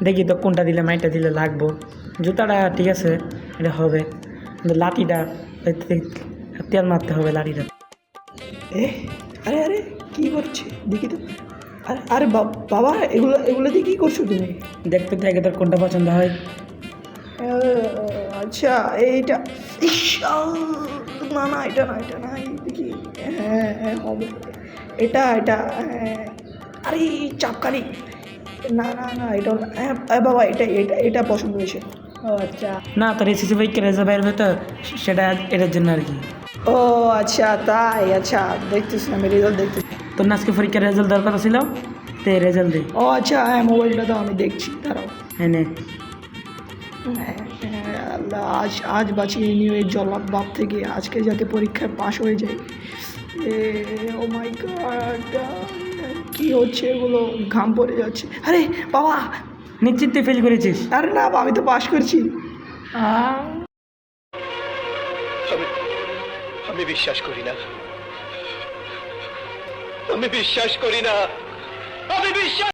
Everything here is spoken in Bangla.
দেখি তো কোনটা দিলে মাইটা দিলে লাগবো। জুতাটা ঠিক আছে, এটা হবে, কিন্তু লাঠিটা তেল মারতে হবে লাঠিটা। এ আরে আরে কী করছে দেখি তো। আরে আরে বাবা, এগুলো এগুলো দিয়ে কী করছো তুমি? দেখতে তো আগে তোর কোনটা পছন্দ হয়। আচ্ছা এইটা। ইস, না না, এটা না, এটা না, এই দেখি। হ্যাঁ হ্যাঁ হবে, এটা এটা হ্যাঁ। আরে চাপকানি, না না না, এটা না। হ্যাঁ বাবা, এটা এটা এটা পছন্দ হয়েছে। ও আচ্ছা, না তোর এসএসসি পরীক্ষা রেজাল্ট বের হবে তো, সেটা এটার জন্য আর কি। ও আচ্ছা তাই, আচ্ছা দেখতেছি, আমি রেজাল্ট দেখতেছি। তোর না আজকে পরীক্ষার রেজাল্ট দেওয়ার কথা ছিল, তে রেজাল্ট দে। ও আচ্ছা, হ্যাঁ মোবাইলটা তো আমি দেখছি, দাঁড়াও। হ্যাঁ নে। হ্যাঁ হ্যাঁ, আল্লাহ আজ আজ বাঁচিয়ে নিও এই জল্লাদ বাপ থেকে, আজকে যাতে পরীক্ষায় পাশ হয়ে যায়। ও মাই গড, কি হচ্ছে এগুলো, ঘাম পড়ে যাচ্ছে। আরে বাবা, নিশ্চিত তুই ফেল করেছিস। আরে না, আমি তো পাশ করছি। আমি বিশ্বাস করি না, আমি বিশ্বাস করি না, আমি বিশ্বাস